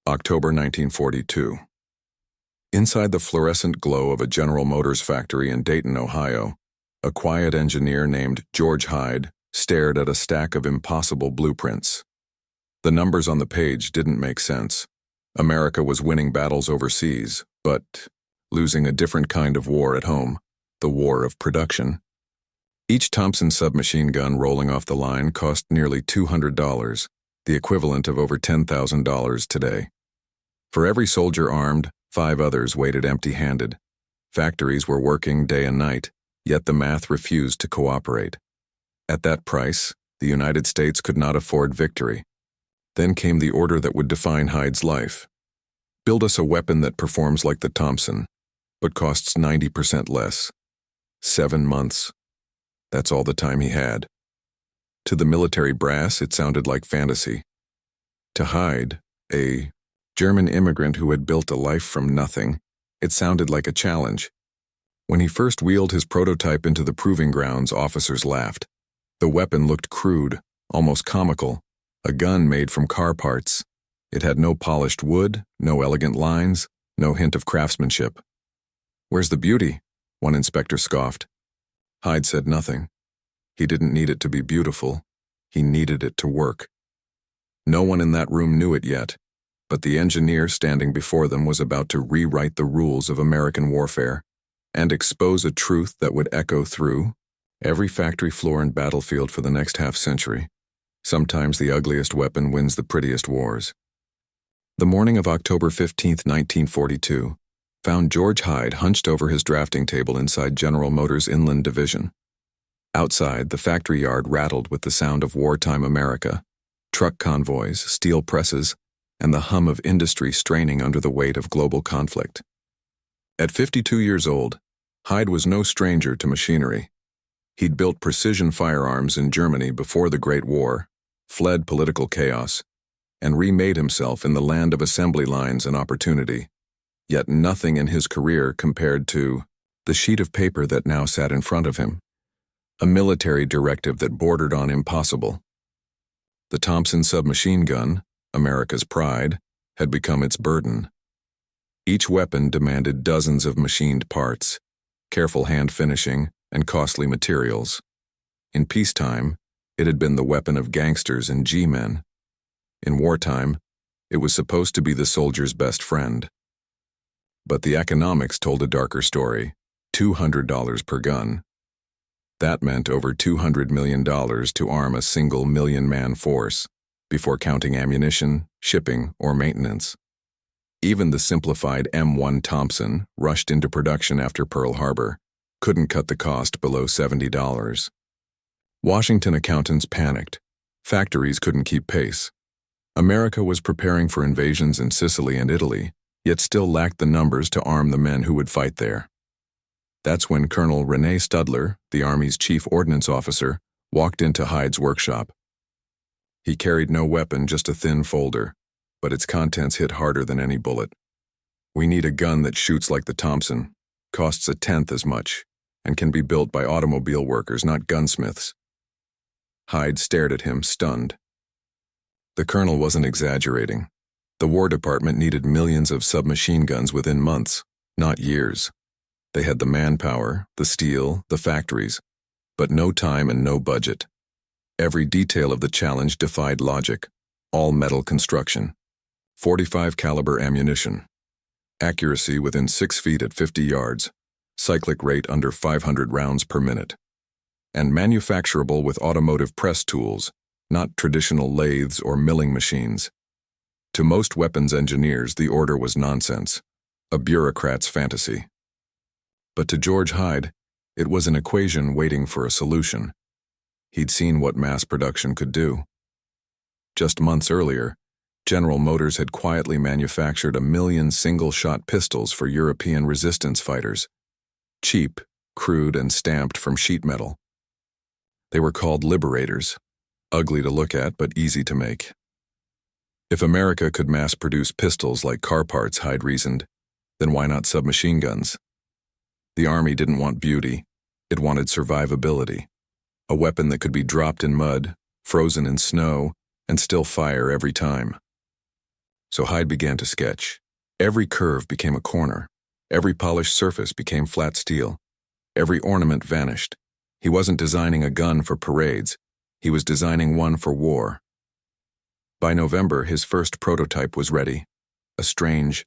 October 1942. Inside the fluorescent glow of a General Motors factory in Dayton, Ohio, a quiet engineer named George Hyde stared at a stack of impossible blueprints. The numbers on the page didn't make sense. America was winning battles overseas, but losing a different kind of war at home, the war of production. Each Thompson submachine gun rolling off the line cost nearly $200, the equivalent of over $10,000 today. For every soldier armed, 5 others waited empty-handed. Factories were working day and night, yet the math refused to cooperate. At that price, the United States could not afford victory. Then came the order that would define Hyde's life. Build us a weapon that performs like the Thompson, but costs 90% less. 7 months. That's all the time he had. To the military brass, it sounded like fantasy. To Hyde, a German immigrant who had built a life from nothing, it sounded like a challenge. When he first wheeled his prototype into the proving grounds, officers laughed. The weapon looked crude, almost comical, a gun made from car parts. It had no polished wood, no elegant lines, no hint of craftsmanship. "Where's the beauty?" one inspector scoffed. Hyde said nothing. He didn't need it to be beautiful. He needed it to work. No one in that room knew it yet, but the engineer standing before them was about to rewrite the rules of American warfare and expose a truth that would echo through every factory floor and battlefield for the next half-century. Sometimes the ugliest weapon wins the prettiest wars. The morning of October 15, 1942, found George Hyde hunched over his drafting table inside General Motors' Inland Division. Outside, the factory yard rattled with the sound of wartime America, truck convoys, steel presses, and the hum of industry straining under the weight of global conflict. At 52 years old, Hyde was no stranger to machinery. He'd built precision firearms in Germany before the Great War, fled political chaos, and remade himself in the land of assembly lines and opportunity. Yet nothing in his career compared to the sheet of paper that now sat in front of him, a military directive that bordered on impossible. The Thompson submachine gun, America's pride, had become its burden. Each weapon demanded dozens of machined parts, careful hand finishing, and costly materials. In peacetime, it had been the weapon of gangsters and G-men. In wartime, it was supposed to be the soldier's best friend. But the economics told a darker story: $200 per gun. That meant over $200 million to arm a single million-man force, before counting ammunition, shipping, or maintenance. Even the simplified M1 Thompson, rushed into production after Pearl Harbor, couldn't cut the cost below $70. Washington accountants panicked. Factories couldn't keep pace. America was preparing for invasions in Sicily and Italy, yet still lacked the numbers to arm the men who would fight there. That's when Colonel Rene Studler, the Army's chief ordnance officer, walked into Hyde's workshop. He carried no weapon, just a thin folder, but its contents hit harder than any bullet. "We need a gun that shoots like the Thompson, costs 1/10 as much, and can be built by automobile workers, not gunsmiths." Hyde stared at him, stunned. The colonel wasn't exaggerating. The War Department needed millions of submachine guns within months, not years. They had the manpower, the steel, the factories, but no time and no budget. Every detail of the challenge defied logic. All metal construction, 45 caliber ammunition, accuracy within 6 feet at 50 yards, cyclic rate under 500 rounds per minute, and manufacturable with automotive press tools, not traditional lathes or milling machines. To most weapons engineers, the order was nonsense, a bureaucrat's fantasy. But to George Hyde, it was an equation waiting for a solution. He'd seen what mass production could do. Just months earlier, General Motors had quietly manufactured 1 million single-shot pistols for European resistance fighters. Cheap, crude, and stamped from sheet metal. They were called Liberators, ugly to look at but easy to make. If America could mass-produce pistols like car parts, Hyde reasoned, then why not submachine guns? The Army didn't want beauty, it wanted survivability. A weapon that could be dropped in mud, frozen in snow, and still fire every time. So Hyde began to sketch. Every curve became a corner. Every polished surface became flat steel. Every ornament vanished. He wasn't designing a gun for parades. He was designing one for war. By November, his first prototype was ready. A strange,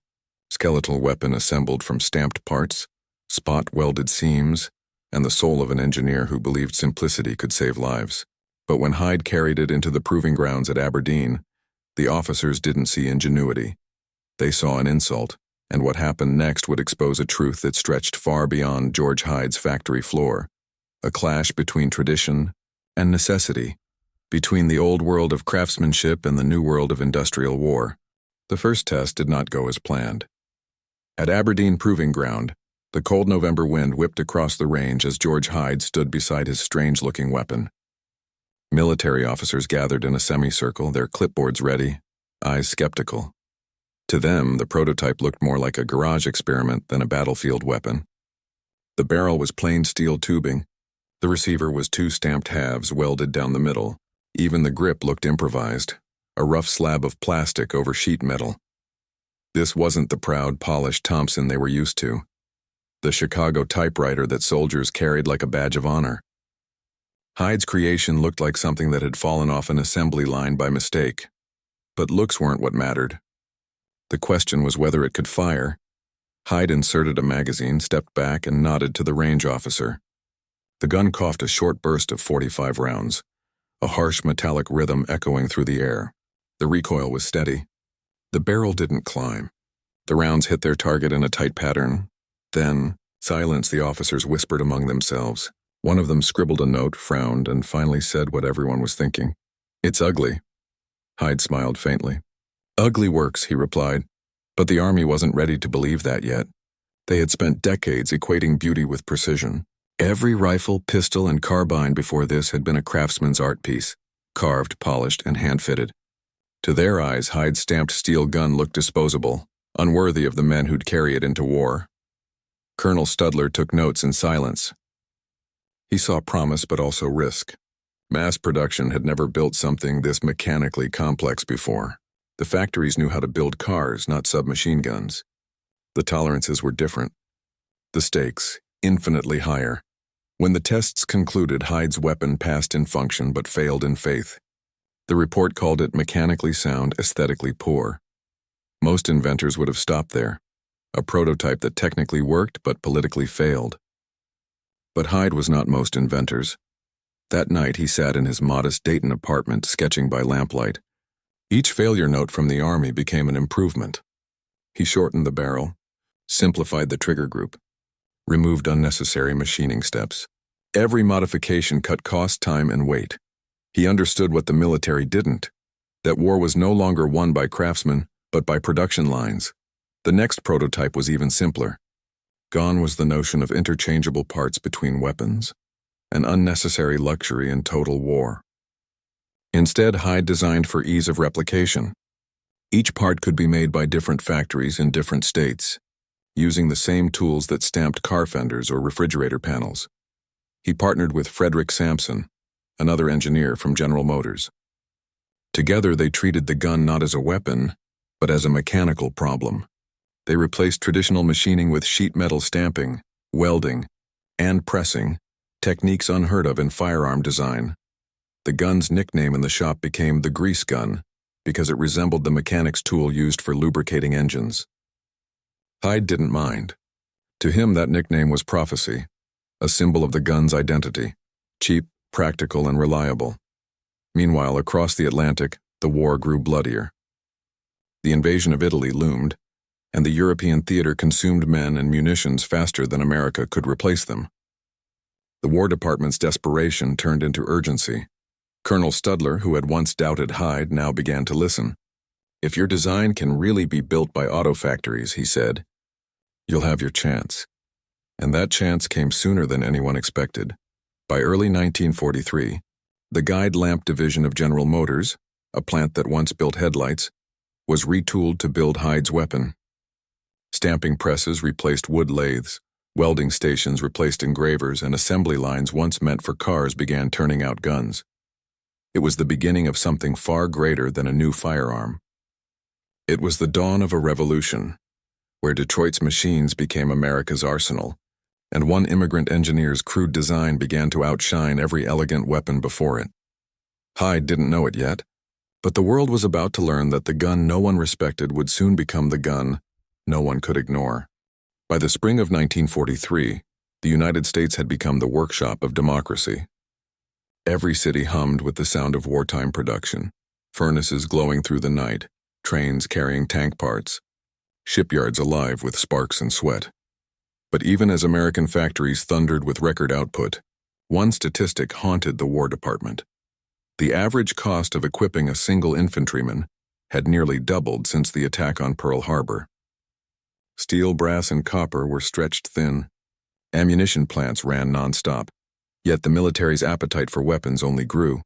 skeletal weapon assembled from stamped parts, spot-welded seams, and the soul of an engineer who believed simplicity could save lives. But when Hyde carried it into the proving grounds at Aberdeen, the officers didn't see ingenuity. They saw an insult, and what happened next would expose a truth that stretched far beyond George Hyde's factory floor. A clash between tradition and necessity, between the old world of craftsmanship and the new world of industrial war. The first test did not go as planned. At Aberdeen Proving Ground, the cold November wind whipped across the range as George Hyde stood beside his strange-looking weapon. Military officers gathered in a semicircle, their clipboards ready, eyes skeptical. To them, the prototype looked more like a garage experiment than a battlefield weapon. The barrel was plain steel tubing. The receiver was two stamped halves welded down the middle. Even the grip looked improvised, a rough slab of plastic over sheet metal. This wasn't the proud, polished Thompson they were used to, the Chicago typewriter that soldiers carried like a badge of honor. Hyde's creation looked like something that had fallen off an assembly line by mistake. But looks weren't what mattered. The question was whether it could fire. Hyde inserted a magazine, stepped back, and nodded to the range officer. The gun coughed a short burst of 45 rounds, a harsh metallic rhythm echoing through the air. The recoil was steady. The barrel didn't climb. The rounds hit their target in a tight pattern. Then, silence, the officers whispered among themselves. One of them scribbled a note, frowned, and finally said what everyone was thinking. "It's ugly." Hyde smiled faintly. "Ugly works," he replied. But the Army wasn't ready to believe that yet. They had spent decades equating beauty with precision. Every rifle, pistol, and carbine before this had been a craftsman's art piece, carved, polished, and hand-fitted. To their eyes, Hyde's stamped steel gun looked disposable, unworthy of the men who'd carry it into war. Colonel Studler took notes in silence. He saw promise but also risk. Mass production had never built something this mechanically complex before. The factories knew how to build cars, not submachine guns. The tolerances were different. The stakes, infinitely higher. When the tests concluded, Hyde's weapon passed in function but failed in faith. The report called it mechanically sound, aesthetically poor. Most inventors would have stopped there. A prototype that technically worked but politically failed. But Hyde was not most inventors. That night he sat in his modest Dayton apartment sketching by lamplight. Each failure note from the Army became an improvement. He shortened the barrel, simplified the trigger group, removed unnecessary machining steps. Every modification cut cost, time, and weight. He understood what the military didn't, that war was no longer won by craftsmen, but by production lines. The next prototype was even simpler. Gone was the notion of interchangeable parts between weapons, an unnecessary luxury in total war. Instead, Hyde designed for ease of replication. Each part could be made by different factories in different states, using the same tools that stamped car fenders or refrigerator panels. He partnered with Frederick Sampson, another engineer from General Motors. Together, they treated the gun not as a weapon, but as a mechanical problem. They replaced traditional machining with sheet metal stamping, welding, and pressing, techniques unheard of in firearm design. The gun's nickname in the shop became the grease gun because it resembled the mechanic's tool used for lubricating engines. Hyde didn't mind. To him, that nickname was prophecy, a symbol of the gun's identity, cheap, practical, and reliable. Meanwhile, across the Atlantic, the war grew bloodier. The invasion of Italy loomed, and the European theater consumed men and munitions faster than America could replace them. The War Department's desperation turned into urgency. Colonel Studler, who had once doubted Hyde, now began to listen. "If your design can really be built by auto factories," he said, "you'll have your chance." And that chance came sooner than anyone expected. By early 1943, the guide lamp division of General Motors, a plant that once built headlights, was retooled to build Hyde's weapon. Stamping presses replaced wood lathes, welding stations replaced engravers, and assembly lines once meant for cars began turning out guns. It was the beginning of something far greater than a new firearm. It was the dawn of a revolution, where Detroit's machines became America's arsenal, and one immigrant engineer's crude design began to outshine every elegant weapon before it. Hyde didn't know it yet, but the world was about to learn that the gun no one respected would soon become the gun no one could ignore. By the spring of 1943, the United States had become the workshop of democracy. Every city hummed with the sound of wartime production, furnaces glowing through the night, trains carrying tank parts, shipyards alive with sparks and sweat. But even as American factories thundered with record output, one statistic haunted the War Department. The average cost of equipping a single infantryman had nearly doubled since the attack on Pearl Harbor. Steel, brass, and copper were stretched thin. Ammunition plants ran nonstop, yet the military's appetite for weapons only grew.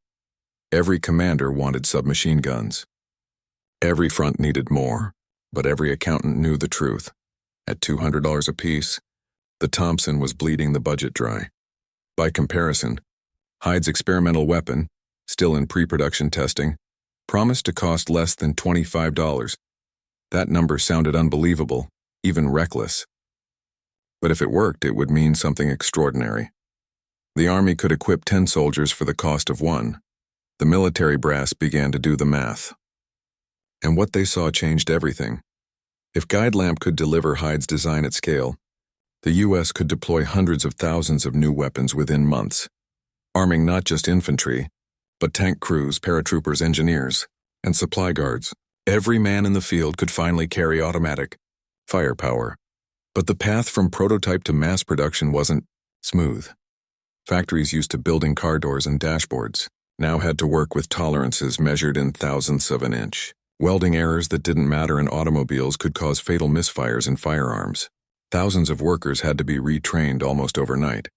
Every commander wanted submachine guns. Every front needed more, but every accountant knew the truth. At $200 apiece, the Thompson was bleeding the budget dry. By comparison, Hyde's experimental weapon, still in pre-production testing, promised to cost less than $25. That number sounded unbelievable, even reckless. But if it worked, it would mean something extraordinary. The Army could equip 10 soldiers for the cost of one. The military brass began to do the math. And what they saw changed everything. If Guidelamp could deliver Hyde's design at scale, the U.S. could deploy hundreds of thousands of new weapons within months, arming not just infantry, but tank crews, paratroopers, engineers, and supply guards. Every man in the field could finally carry automatic firepower. But the path from prototype to mass production wasn't smooth. Factories used to building car doors and dashboards now had to work with tolerances measured in thousandths of an inch. Welding errors that didn't matter in automobiles could cause fatal misfires in firearms. Thousands of workers had to be retrained almost overnight.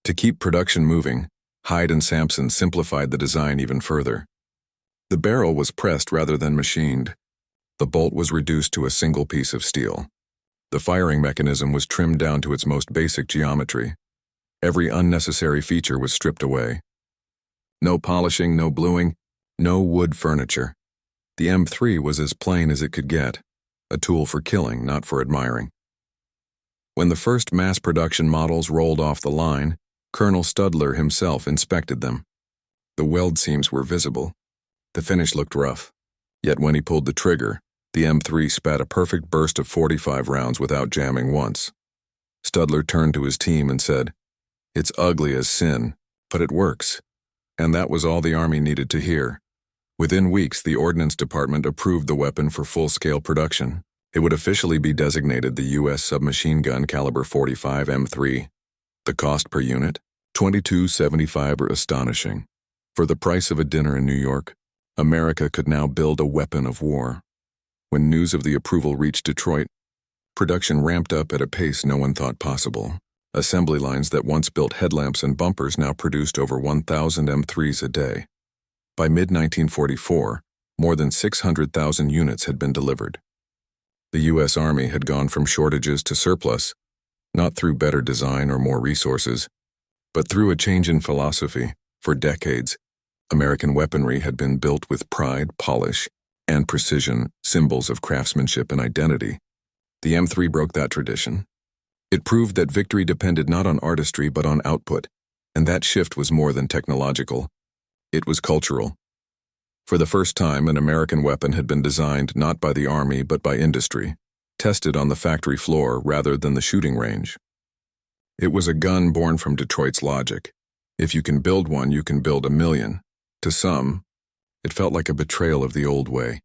To keep production moving, Hyde and Sampson simplified the design even further. The barrel was pressed rather than machined. The bolt was reduced to a single piece of steel. The firing mechanism was trimmed down to its most basic geometry. Every unnecessary feature was stripped away. No polishing, no bluing, no wood furniture. The M3 was as plain as it could get, a tool for killing, not for admiring. When the first mass production models rolled off the line, Colonel Studler himself inspected them. The weld seams were visible. The finish looked rough. Yet when he pulled the trigger, the M3 spat a perfect burst of 45 rounds without jamming once. Studler turned to his team and said, "It's ugly as sin, but it works." And that was all the Army needed to hear. Within weeks, the Ordnance Department approved the weapon for full-scale production. It would officially be designated the U.S. submachine gun caliber 45 M3. The cost per unit, $22.75, were astonishing. For the price of a dinner in New York, America could now build a weapon of war. When news of the approval reached Detroit, production ramped up at a pace no one thought possible. Assembly lines that once built headlamps and bumpers now produced over 1,000 M3s a day. By mid-1944, more than 600,000 units had been delivered. The U.S. Army had gone from shortages to surplus, not through better design or more resources, but through a change in philosophy. For decades, American weaponry had been built with pride, polish, and precision, symbols of craftsmanship and identity. The M3 broke that tradition. It proved that victory depended not on artistry but on output, and that shift was more than technological. It was cultural. For the first time, an American weapon had been designed not by the Army but by industry, tested on the factory floor rather than the shooting range. It was a gun born from Detroit's logic. If you can build one, you can build a million. To some, it felt like a betrayal of the old way,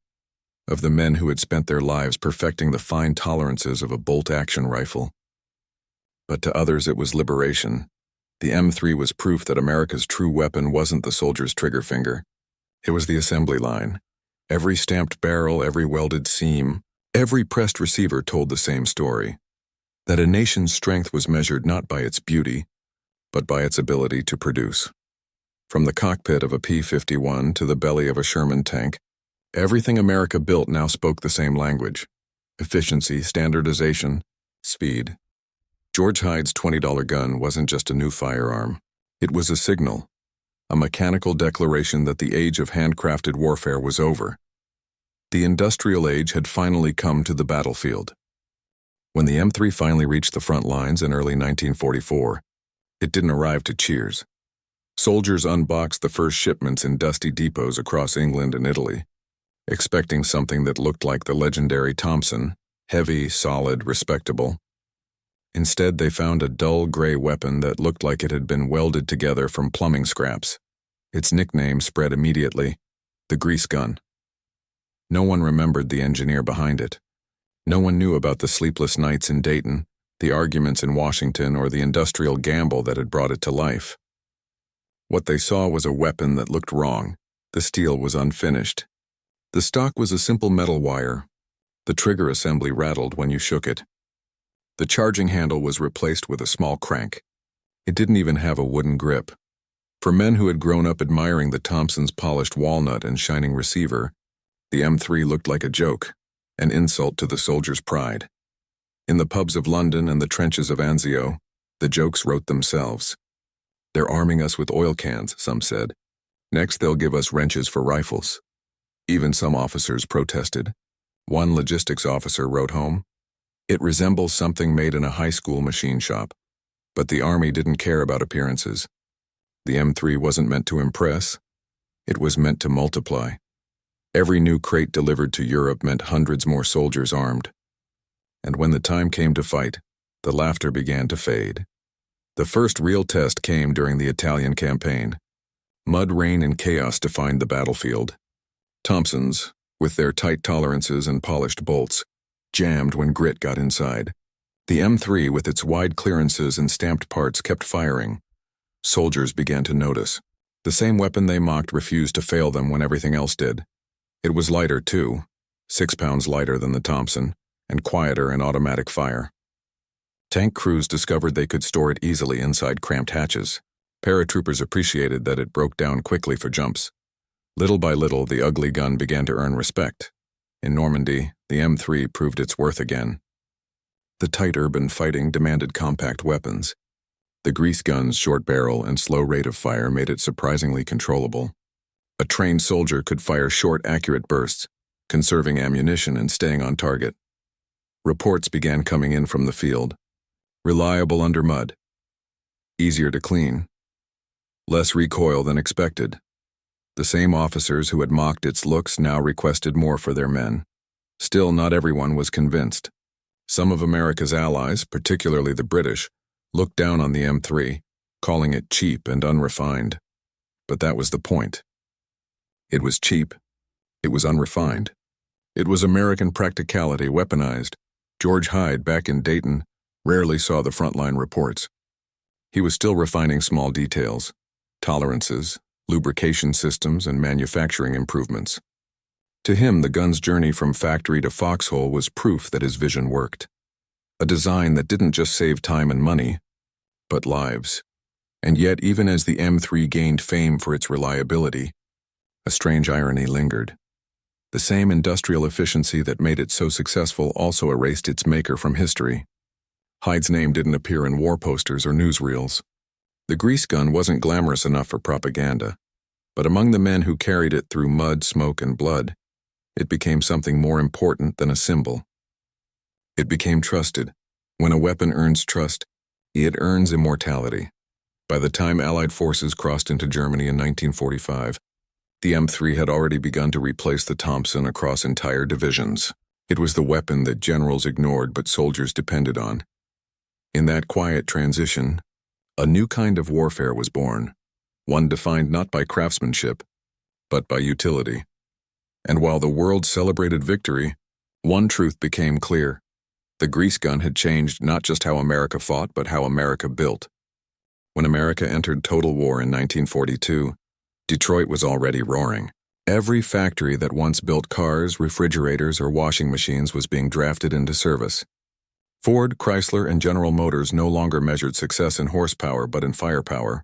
of the men who had spent their lives perfecting the fine tolerances of a bolt-action rifle. But to others it was liberation. The M3 was proof that America's true weapon wasn't the soldier's trigger finger. It was the assembly line. Every stamped barrel, every welded seam, every pressed receiver told the same story. That a nation's strength was measured not by its beauty, but by its ability to produce. From the cockpit of a P-51 to the belly of a Sherman tank, everything America built now spoke the same language. Efficiency, standardization, speed. George Hyde's $20 gun wasn't just a new firearm. It was a signal, a mechanical declaration that the age of handcrafted warfare was over. The industrial age had finally come to the battlefield. When the M3 finally reached the front lines in early 1944, it didn't arrive to cheers. Soldiers unboxed the first shipments in dusty depots across England and Italy, expecting something that looked like the legendary Thompson, heavy, solid, respectable. Instead, they found a dull gray weapon that looked like it had been welded together from plumbing scraps. Its nickname spread immediately: the grease gun. No one remembered the engineer behind it. No one knew about the sleepless nights in Dayton, the arguments in Washington, or the industrial gamble that had brought it to life. What they saw was a weapon that looked wrong. The steel was unfinished. The stock was a simple metal wire. The trigger assembly rattled when you shook it. The charging handle was replaced with a small crank. It didn't even have a wooden grip. For men who had grown up admiring the Thompson's polished walnut and shining receiver, the M3 looked like a joke, an insult to the soldier's pride. In the pubs of London and the trenches of Anzio, the jokes wrote themselves. "They're arming us with oil cans," some said. "Next they'll give us wrenches for rifles." Even some officers protested. One logistics officer wrote home, "It resembles something made in a high school machine shop." But the Army didn't care about appearances. The M3 wasn't meant to impress. It was meant to multiply. Every new crate delivered to Europe meant hundreds more soldiers armed. And when the time came to fight, the laughter began to fade. The first real test came during the Italian campaign. Mud, rain, and chaos defined the battlefield. Thompsons, with their tight tolerances and polished bolts, jammed when grit got inside. The M3, with its wide clearances and stamped parts, kept firing. Soldiers began to notice. The same weapon they mocked refused to fail them when everything else did. It was lighter, too, 6 pounds lighter than the Thompson, and quieter in automatic fire. Tank crews discovered they could store it easily inside cramped hatches. Paratroopers appreciated that it broke down quickly for jumps. Little by little, the ugly gun began to earn respect. In Normandy, the M3 proved its worth again. The tight urban fighting demanded compact weapons. The grease gun's short barrel and slow rate of fire made it surprisingly controllable. A trained soldier could fire short, accurate bursts, conserving ammunition and staying on target. Reports began coming in from the field. Reliable under mud. Easier to clean. Less recoil than expected. The same officers who had mocked its looks now requested more for their men. Still, not everyone was convinced. Some of America's allies, particularly the British, looked down on the M3, calling it cheap and unrefined. But that was the point. It was cheap. It was unrefined. It was American practicality weaponized. George Hyde, back in Dayton, rarely saw the frontline reports. He was still refining small details, tolerances, lubrication systems, and manufacturing improvements. To him, the gun's journey from factory to foxhole was proof that his vision worked. A design that didn't just save time and money, but lives. And yet, even as the M3 gained fame for its reliability, a strange irony lingered. The same industrial efficiency that made it so successful also erased its maker from history. Hyde's name didn't appear in war posters or newsreels. The grease gun wasn't glamorous enough for propaganda, but among the men who carried it through mud, smoke, and blood, it became something more important than a symbol. It became trusted. When a weapon earns trust, it earns immortality. By the time Allied forces crossed into Germany in 1945, the M3 had already begun to replace the Thompson across entire divisions. It was the weapon that generals ignored but soldiers depended on. In that quiet transition, a new kind of warfare was born, one defined not by craftsmanship, but by utility. And while the world celebrated victory, one truth became clear. The grease gun had changed not just how America fought, but how America built. When America entered total war in 1942, Detroit was already roaring. Every factory that once built cars, refrigerators, or washing machines was being drafted into service. Ford, Chrysler, and General Motors no longer measured success in horsepower but in firepower.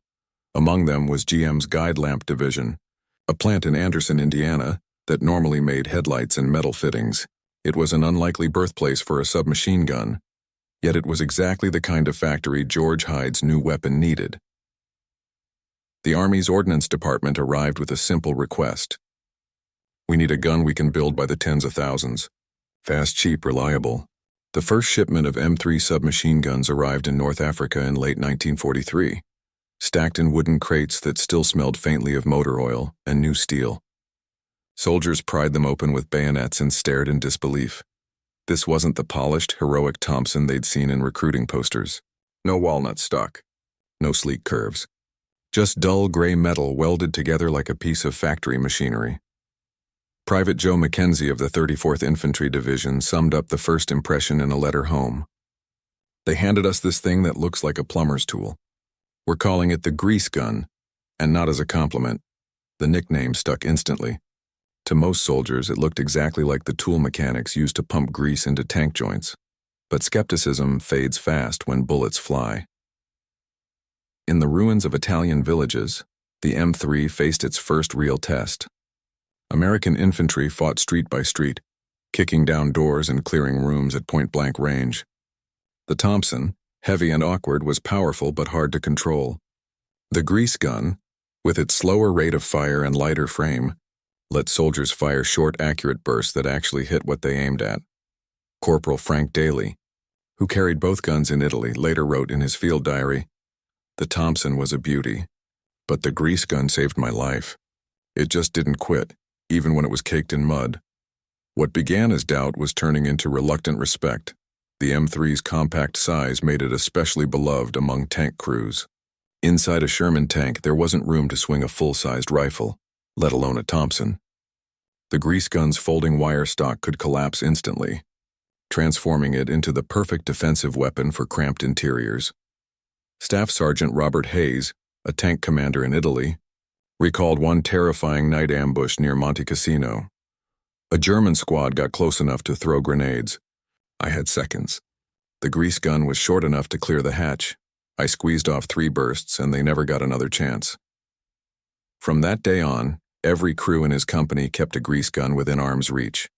Among them was GM's guide lamp division, a plant in Anderson, Indiana, that normally made headlights and metal fittings. It was an unlikely birthplace for a submachine gun, yet it was exactly the kind of factory George Hyde's new weapon needed. The Army's Ordnance Department arrived with a simple request: We need a gun we can build by the tens of thousands. Fast, cheap, reliable. The first shipment of M3 submachine guns arrived in North Africa in late 1943, stacked in wooden crates that still smelled faintly of motor oil and new steel. Soldiers pried them open with bayonets and stared in disbelief. This wasn't the polished, heroic Thompson they'd seen in recruiting posters. No walnut stock, no sleek curves. Just dull gray metal welded together like a piece of factory machinery. Private Joe Mackenzie of the 34th Infantry Division summed up the first impression in a letter home. They handed us this thing that looks like a plumber's tool. We're calling it the grease gun, and not as a compliment. The nickname stuck instantly. To most soldiers, it looked exactly like the tool mechanics used to pump grease into tank joints. But skepticism fades fast when bullets fly. In the ruins of Italian villages, the M3 faced its first real test. American infantry fought street by street, kicking down doors and clearing rooms at point-blank range. The Thompson, heavy and awkward, was powerful but hard to control. The grease gun, with its slower rate of fire and lighter frame, let soldiers fire short, accurate bursts that actually hit what they aimed at. Corporal Frank Daly, who carried both guns in Italy, later wrote in his field diary, "The Thompson was a beauty, but the grease gun saved my life. It just didn't quit, even when it was caked in mud." What began as doubt was turning into reluctant respect. The M3's compact size made it especially beloved among tank crews. Inside a Sherman tank, there wasn't room to swing a full-sized rifle, let alone a Thompson. The grease gun's folding wire stock could collapse instantly, transforming it into the perfect defensive weapon for cramped interiors. Staff Sergeant Robert Hayes, a tank commander in Italy, recalled one terrifying night ambush near Monte Cassino. A German squad got close enough to throw grenades. I had seconds. The grease gun was short enough to clear the hatch. I squeezed off 3 bursts and they never got another chance. From that day on, every crew in his company kept a grease gun within arm's reach.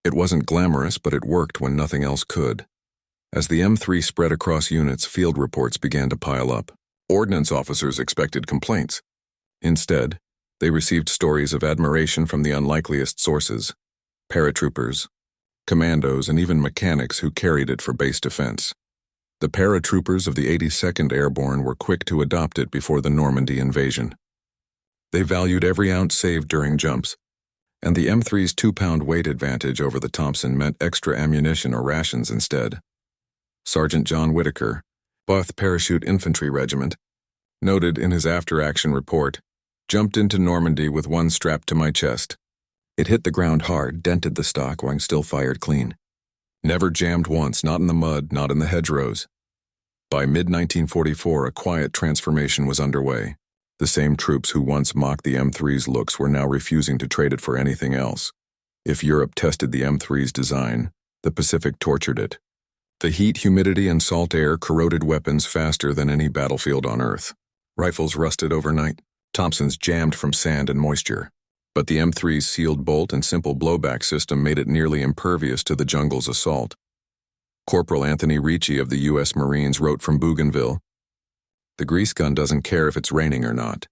It wasn't glamorous, but it worked when nothing else could. As the M3 spread across units, field reports began to pile up. Ordnance officers expected complaints. Instead, they received stories of admiration from the unlikeliest sources: paratroopers, commandos, and even mechanics who carried it for base defense. The paratroopers of the 82nd Airborne were quick to adopt it before the Normandy invasion. They valued every ounce saved during jumps, and the M3's 2-pound weight advantage over the Thompson meant extra ammunition or rations instead. Sergeant John Whitaker, Both Parachute Infantry Regiment, noted in his after-action report, "Jumped into Normandy with one strapped to my chest. It hit the ground hard, dented the stock while still fired clean. Never jammed once, not in the mud, not in the hedgerows." By mid-1944, a quiet transformation was underway. The same troops who once mocked the M3's looks were now refusing to trade it for anything else. If Europe tested the M3's design, the Pacific tortured it. The heat, humidity, and salt air corroded weapons faster than any battlefield on Earth. Rifles rusted overnight. Thompsons jammed from sand and moisture. But the M3's sealed bolt and simple blowback system made it nearly impervious to the jungle's assault. Corporal Anthony Ricci of the U.S. Marines wrote from Bougainville, "The grease gun doesn't care if it's raining or not.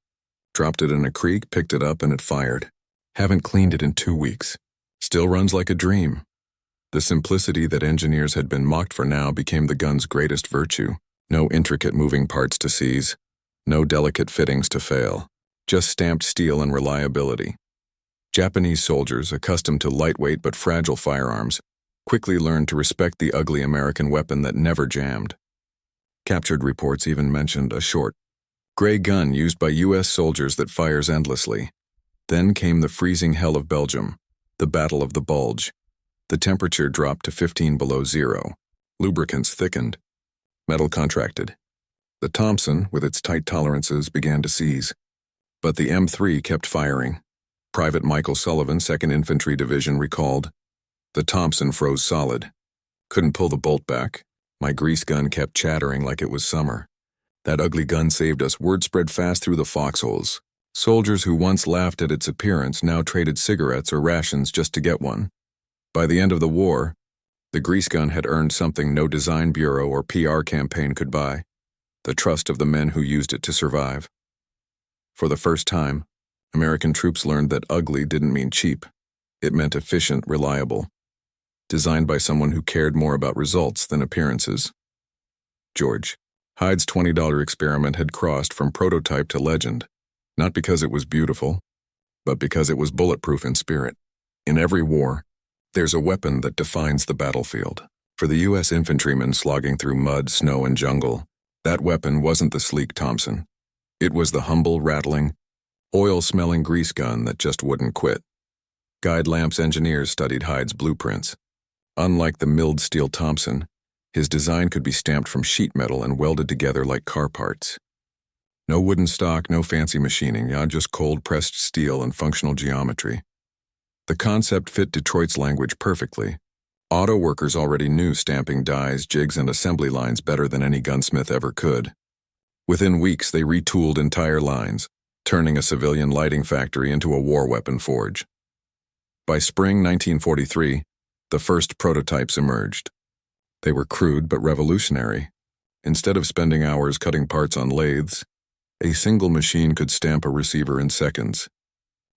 Dropped it in a creek, picked it up, and it fired. Haven't cleaned it in 2 weeks. Still runs like a dream." The simplicity that engineers had been mocked for now became the gun's greatest virtue. No intricate moving parts to seize, no delicate fittings to fail, just stamped steel and reliability. Japanese soldiers, accustomed to lightweight but fragile firearms, quickly learned to respect the ugly American weapon that never jammed. Captured reports even mentioned a short, gray gun used by U.S. soldiers that fires endlessly. Then came the freezing hell of Belgium, the Battle of the Bulge. The temperature dropped to 15 below zero. Lubricants thickened. Metal contracted. The Thompson, with its tight tolerances, began to seize. But the M3 kept firing. Private Michael Sullivan, 2nd Infantry Division, recalled, "The Thompson froze solid. Couldn't pull the bolt back. My grease gun kept chattering like it was summer. That ugly gun saved us. Word spread fast through the foxholes. Soldiers who once laughed at its appearance now traded cigarettes or rations just to get one." By the end of the war, the grease gun had earned something no design bureau or PR campaign could buy: the trust of the men who used it to survive. For the first time, American troops learned that ugly didn't mean cheap. It meant efficient, reliable, designed by someone who cared more about results than appearances. George Hyde's $20 experiment had crossed from prototype to legend, not because it was beautiful, but because it was bulletproof in spirit. In every war, there's a weapon that defines the battlefield. For the U.S. infantrymen slogging through mud, snow, and jungle, that weapon wasn't the sleek Thompson. It was the humble, rattling, oil-smelling grease gun that just wouldn't quit. Guide Lamps engineers studied Hyde's blueprints. Unlike the milled steel Thompson, his design could be stamped from sheet metal and welded together like car parts. No wooden stock, no fancy machining, just cold-pressed steel and functional geometry. The concept fit Detroit's language perfectly. Auto workers already knew stamping dies, jigs, and assembly lines better than any gunsmith ever could. Within weeks, they retooled entire lines, turning a civilian lighting factory into a war weapon forge. By spring 1943, the first prototypes emerged. They were crude but revolutionary. Instead of spending hours cutting parts on lathes, a single machine could stamp a receiver in seconds.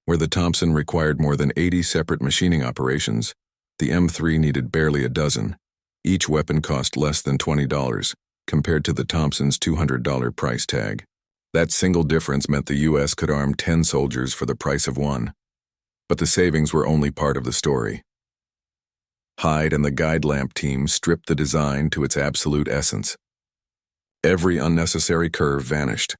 Where the Thompson required more than 80 separate machining operations, the M3 needed barely a dozen. Each weapon cost less than $20, compared to the Thompson's $200 price tag. That single difference meant the U.S. could arm 10 soldiers for the price of one. But the savings were only part of the story. Hyde and the Guide Lamp team stripped the design to its absolute essence. Every unnecessary curve vanished.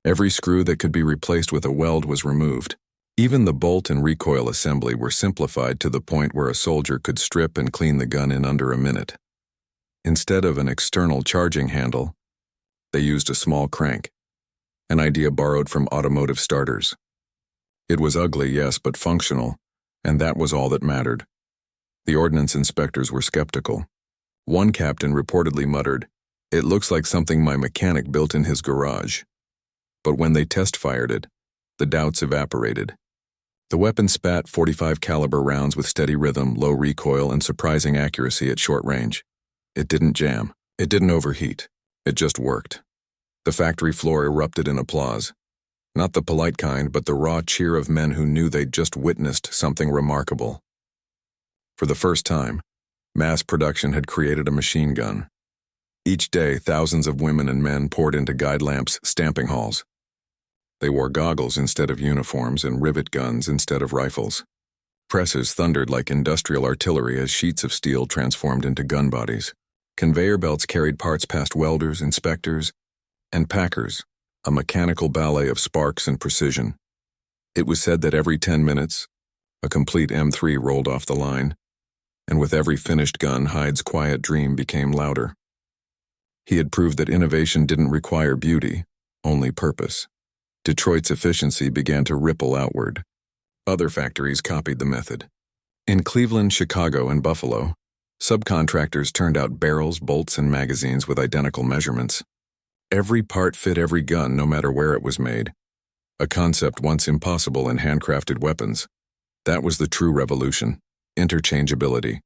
Every screw that could be replaced with a weld was removed. Even the bolt and recoil assembly were simplified to the point where a soldier could strip and clean the gun in under a minute. Instead of an external charging handle, they used a small crank, an idea borrowed from automotive starters. It was ugly, yes, but functional, and that was all that mattered. The ordnance inspectors were skeptical. One captain reportedly muttered, "It looks like something my mechanic built in his garage." But when they test-fired it, the doubts evaporated. The weapon spat .45 caliber rounds with steady rhythm, low recoil, and surprising accuracy at short range. It didn't jam. It didn't overheat. It just worked. The factory floor erupted in applause. Not the polite kind, but the raw cheer of men who knew they'd just witnessed something remarkable. For the first time, mass production had created a machine gun. Each day, thousands of women and men poured into Guide Lamp's stamping halls. They wore goggles instead of uniforms and rivet guns instead of rifles. Presses thundered like industrial artillery as sheets of steel transformed into gun bodies. Conveyor belts carried parts past welders, inspectors, and packers, a mechanical ballet of sparks and precision. It was said that every 10 minutes, a complete M3 rolled off the line, and with every finished gun, Hyde's quiet dream became louder. He had proved that innovation didn't require beauty, only purpose. Detroit's efficiency began to ripple outward. Other factories copied the method. In Cleveland, Chicago, and Buffalo, subcontractors turned out barrels, bolts, and magazines with identical measurements. Every part fit every gun, no matter where it was made. A concept once impossible in handcrafted weapons. That was the true revolution: interchangeability.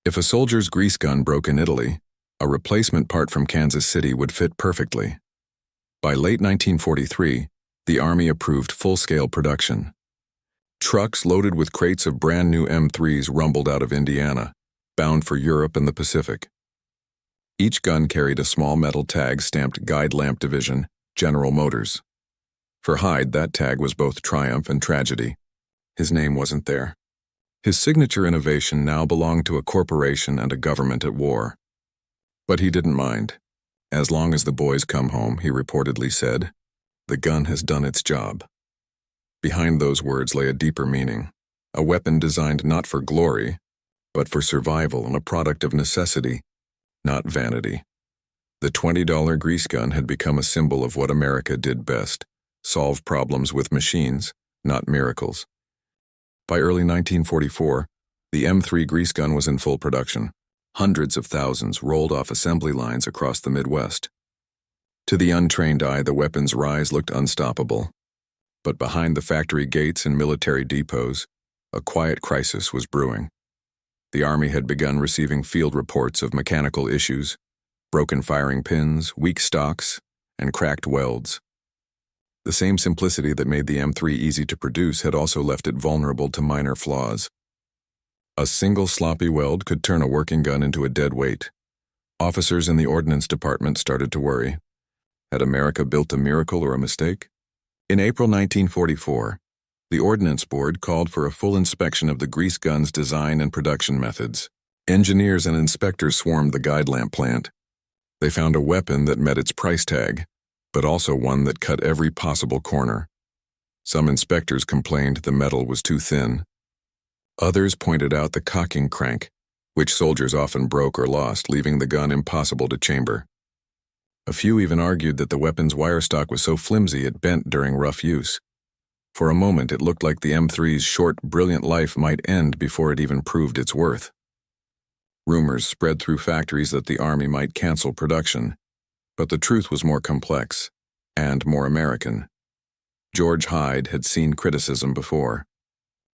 If a soldier's grease gun broke in Italy, a replacement part from Kansas City would fit perfectly. By late 1943, the Army approved full-scale production. Trucks loaded with crates of brand-new M3s rumbled out of Indiana, bound for Europe and the Pacific. Each gun carried a small metal tag stamped Guide Lamp Division, General Motors. For Hyde, that tag was both triumph and tragedy. His name wasn't there. His signature innovation now belonged to a corporation and a government at war. But he didn't mind. "As long as the boys come home," he reportedly said, "the gun has done its job." Behind those words lay a deeper meaning, a weapon designed not for glory, but for survival, and a product of necessity, not vanity. The $20 grease gun had become a symbol of what America did best: solve problems with machines, not miracles. By early 1944, the M3 grease gun was in full production. Hundreds of thousands rolled off assembly lines across the Midwest. To the untrained eye, the weapon's rise looked unstoppable. But behind the factory gates and military depots, a quiet crisis was brewing. The Army had begun receiving field reports of mechanical issues, broken firing pins, weak stocks, and cracked welds. The same simplicity that made the M3 easy to produce had also left it vulnerable to minor flaws. A single sloppy weld could turn a working gun into a dead weight. Officers in the Ordnance Department started to worry. Had America built a miracle or a mistake? In April 1944, the Ordnance Board called for a full inspection of the grease gun's design and production methods. Engineers and inspectors swarmed the guide lamp plant. They found a weapon that met its price tag, but also one that cut every possible corner. Some inspectors complained the metal was too thin. Others pointed out the cocking crank, which soldiers often broke or lost, leaving the gun impossible to chamber. A few even argued that the weapon's wire stock was so flimsy it bent during rough use. For a moment, it looked like the M3's short, brilliant life might end before it even proved its worth. Rumors spread through factories that the Army might cancel production, but the truth was more complex and more American. George Hyde had seen criticism before.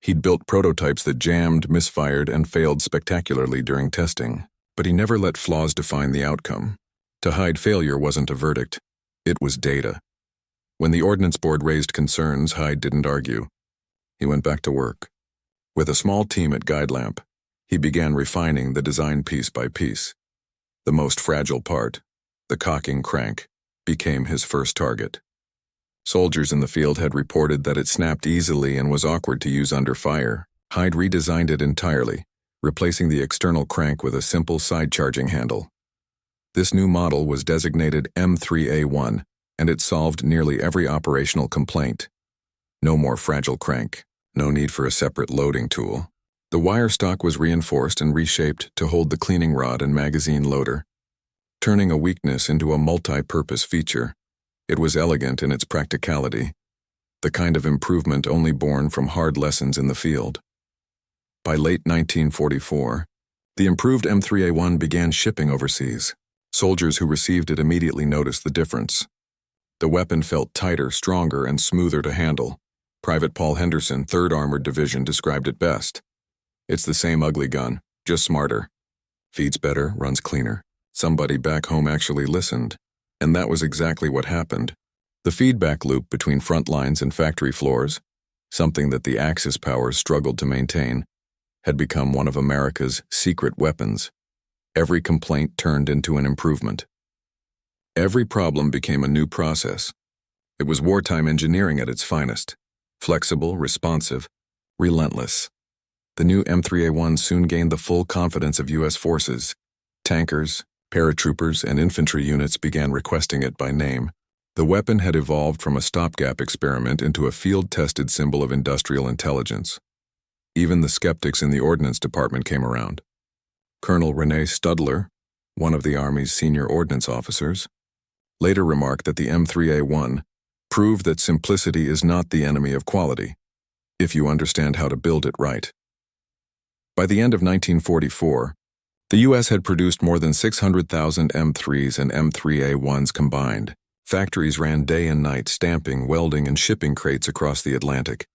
He'd built prototypes that jammed, misfired, and failed spectacularly during testing, but he never let flaws define the outcome. To Hyde, failure wasn't a verdict. It was data. When the Ordnance Board raised concerns, Hyde didn't argue. He went back to work. With a small team at Guide Lamp, he began refining the design piece by piece. The most fragile part, the cocking crank, became his first target. Soldiers in the field had reported that it snapped easily and was awkward to use under fire. Hyde redesigned it entirely, replacing the external crank with a simple side-charging handle. This new model was designated M3A1, and it solved nearly every operational complaint. No more fragile crank, no need for a separate loading tool. The wire stock was reinforced and reshaped to hold the cleaning rod and magazine loader, turning a weakness into a multi-purpose feature. It was elegant in its practicality, the kind of improvement only born from hard lessons in the field. By late 1944, the improved M3A1 began shipping overseas. Soldiers who received it immediately noticed the difference. The weapon felt tighter, stronger, and smoother to handle. Private Paul Henderson, 3rd Armored Division, described it best. It's the same ugly gun, just smarter. Feeds better, runs cleaner. Somebody back home actually listened. And that was exactly what happened. The feedback loop between front lines and factory floors, something that the Axis powers struggled to maintain, had become one of America's secret weapons. Every complaint turned into an improvement. Every problem became a new process. It was wartime engineering at its finest. Flexible, responsive, relentless. The new M3A1 soon gained the full confidence of U.S. forces. Tankers, paratroopers, and infantry units began requesting it by name. The weapon had evolved from a stopgap experiment into a field-tested symbol of industrial intelligence. Even the skeptics in the Ordnance Department came around. Colonel René Studler, one of the Army's senior ordnance officers, later remarked that the M3A1 proved that simplicity is not the enemy of quality, if you understand how to build it right. By the end of 1944, the U.S. had produced more than 600,000 M3s and M3A1s combined. Factories ran day and night stamping, welding, and shipping crates across the Atlantic.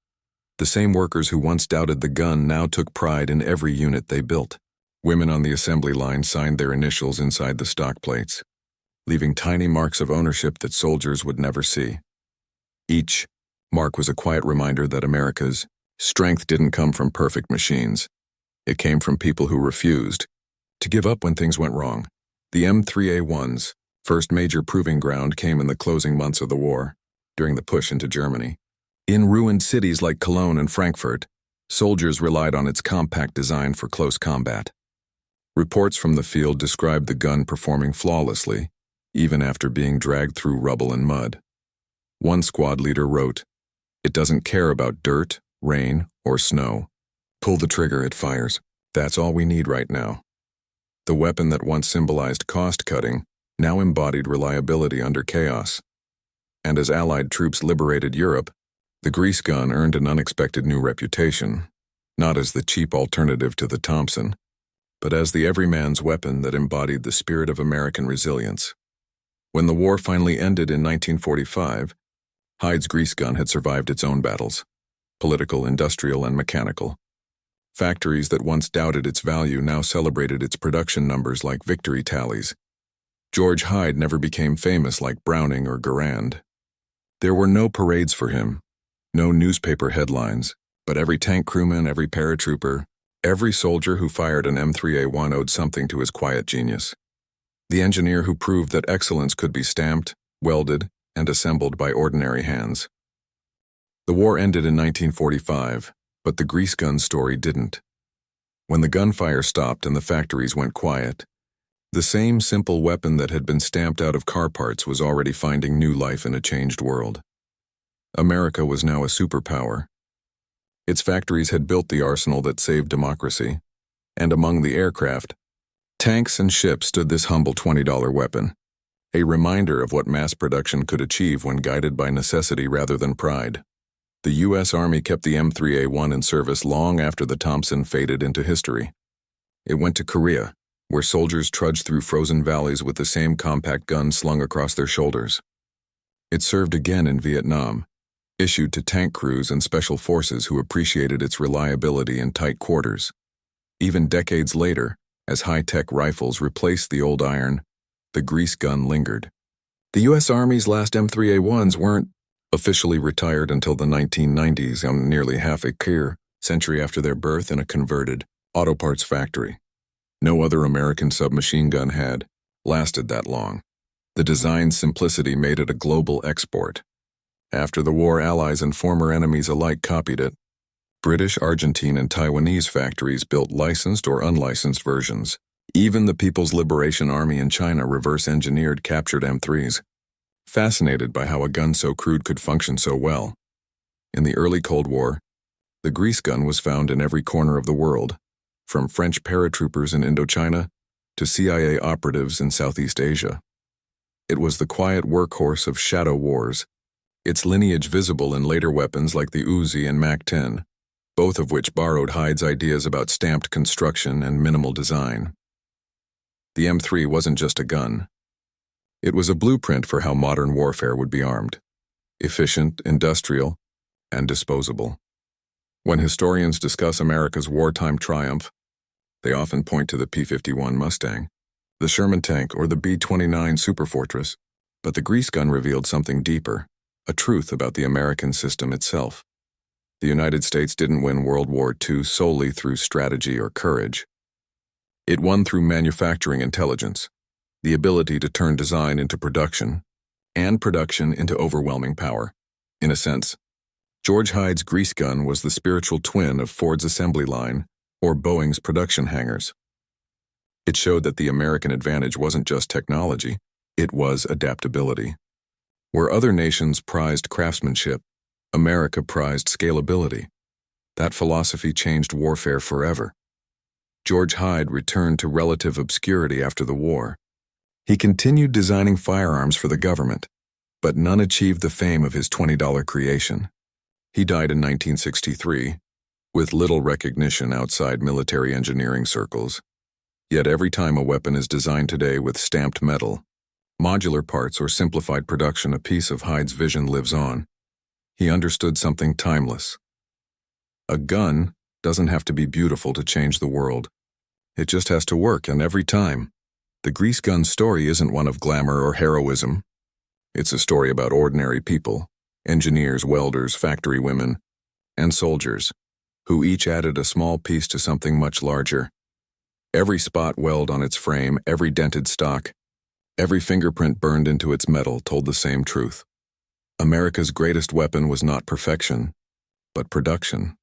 The same workers who once doubted the gun now took pride in every unit they built. Women on the assembly line signed their initials inside the stock plates, leaving tiny marks of ownership that soldiers would never see. Each mark was a quiet reminder that America's strength didn't come from perfect machines. It came from people who refused to give up when things went wrong. The M3A1's first major proving ground came in the closing months of the war, during the push into Germany. In ruined cities like Cologne and Frankfurt, soldiers relied on its compact design for close combat. Reports from the field described the gun performing flawlessly, even after being dragged through rubble and mud. One squad leader wrote, "It doesn't care about dirt, rain, or snow. Pull the trigger, it fires. That's all we need right now." The weapon that once symbolized cost-cutting now embodied reliability under chaos. And as Allied troops liberated Europe, the grease gun earned an unexpected new reputation, not as the cheap alternative to the Thompson, but as the everyman's weapon that embodied the spirit of American resilience. When the war finally ended in 1945, Hyde's grease gun had survived its own battles, political, industrial, and mechanical. Factories that once doubted its value now celebrated its production numbers like victory tallies. George Hyde never became famous like Browning or Garand. There were no parades for him, no newspaper headlines, but every tank crewman, every paratrooper, Every soldier who fired an M3A1 owed something to his quiet genius. The engineer who proved that excellence could be stamped, welded, and assembled by ordinary hands. The war ended in 1945, but the grease gun story didn't. When the gunfire stopped and the factories went quiet, the same simple weapon that had been stamped out of car parts was already finding new life in a changed world. America was now a superpower. Its factories had built the arsenal that saved democracy, and among the aircraft, tanks and ships stood this humble $20 weapon, a reminder of what mass production could achieve when guided by necessity rather than pride. The U.S. Army kept the M3A1 in service long after the Thompson faded into history. It went to Korea, where soldiers trudged through frozen valleys with the same compact gun slung across their shoulders. It served again in Vietnam, issued to tank crews and special forces who appreciated its reliability in tight quarters. Even decades later, as high-tech rifles replaced the old iron, the grease gun lingered. The U.S. Army's last M3A1s weren't officially retired until the 1990s, nearly half a century after their birth in a converted auto parts factory. No other American submachine gun had lasted that long. The design's simplicity made it a global export. After the war, allies and former enemies alike copied it. British, Argentine, and Taiwanese factories built licensed or unlicensed versions. Even the People's Liberation Army in China reverse-engineered captured M3s, fascinated by how a gun so crude could function so well. In the early Cold War, the grease gun was found in every corner of the world, from French paratroopers in Indochina to CIA operatives in Southeast Asia. It was the quiet workhorse of shadow wars, its lineage visible in later weapons like the Uzi and MAC-10, both of which borrowed Hyde's ideas about stamped construction and minimal design. The M3 wasn't just a gun. It was a blueprint for how modern warfare would be armed: efficient, industrial, and disposable. When historians discuss America's wartime triumph, they often point to the P-51 Mustang, the Sherman tank, or the B-29 Superfortress, but the grease gun revealed something deeper, a truth about the American system itself. The United States didn't win World War II solely through strategy or courage. It won through manufacturing intelligence, the ability to turn design into production, and production into overwhelming power. In a sense, George Hyde's grease gun was the spiritual twin of Ford's assembly line or Boeing's production hangars. It showed that the American advantage wasn't just technology, it was adaptability. Where other nations prized craftsmanship, America prized scalability. That philosophy changed warfare forever. George Hyde returned to relative obscurity after the war. He continued designing firearms for the government, but none achieved the fame of his $20 creation. He died in 1963, with little recognition outside military engineering circles. Yet every time a weapon is designed today with stamped metal, modular parts, or simplified production, a piece of Hyde's vision lives on. He understood something timeless. A gun doesn't have to be beautiful to change the world. It just has to work, and every time. The grease gun story isn't one of glamour or heroism. It's a story about ordinary people, engineers, welders, factory women, and soldiers, who each added a small piece to something much larger. Every spot weld on its frame, every dented stock, every fingerprint burned into its metal told the same truth. America's greatest weapon was not perfection, but production.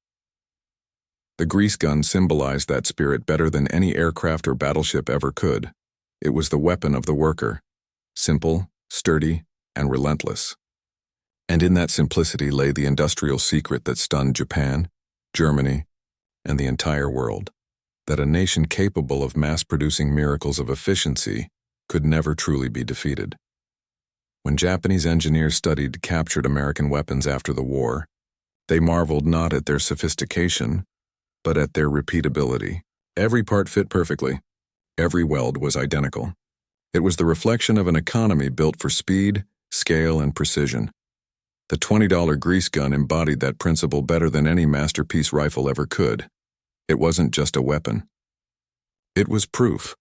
The grease gun symbolized that spirit better than any aircraft or battleship ever could. It was the weapon of the worker, simple, sturdy, and relentless. And in that simplicity lay the industrial secret that stunned Japan, Germany, and the entire world, that a nation capable of mass-producing miracles of efficiency could never truly be defeated. When Japanese engineers studied captured American weapons after the war, they marveled not at their sophistication, but at their repeatability. Every part fit perfectly. Every weld was identical. It was the reflection of an economy built for speed, scale, and precision. The $20 grease gun embodied that principle better than any masterpiece rifle ever could. It wasn't just a weapon. It was proof.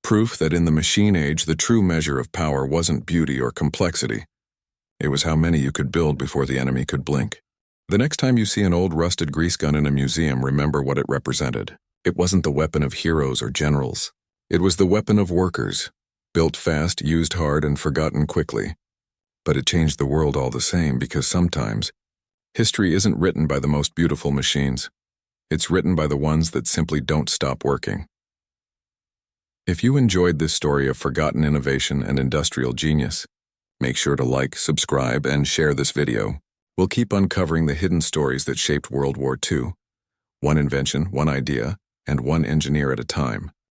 Proof that in the machine age, the true measure of power wasn't beauty or complexity. It was how many you could build before the enemy could blink. The next time you see an old rusted grease gun in a museum, remember what it represented. It wasn't the weapon of heroes or generals. It was the weapon of workers, built fast, used hard, and forgotten quickly. But it changed the world all the same because sometimes history isn't written by the most beautiful machines. It's written by the ones that simply don't stop working. If you enjoyed this story of forgotten innovation and industrial genius, make sure to like, subscribe, and share this video. We'll keep uncovering the hidden stories that shaped World War II, one invention, one idea, and one engineer at a time.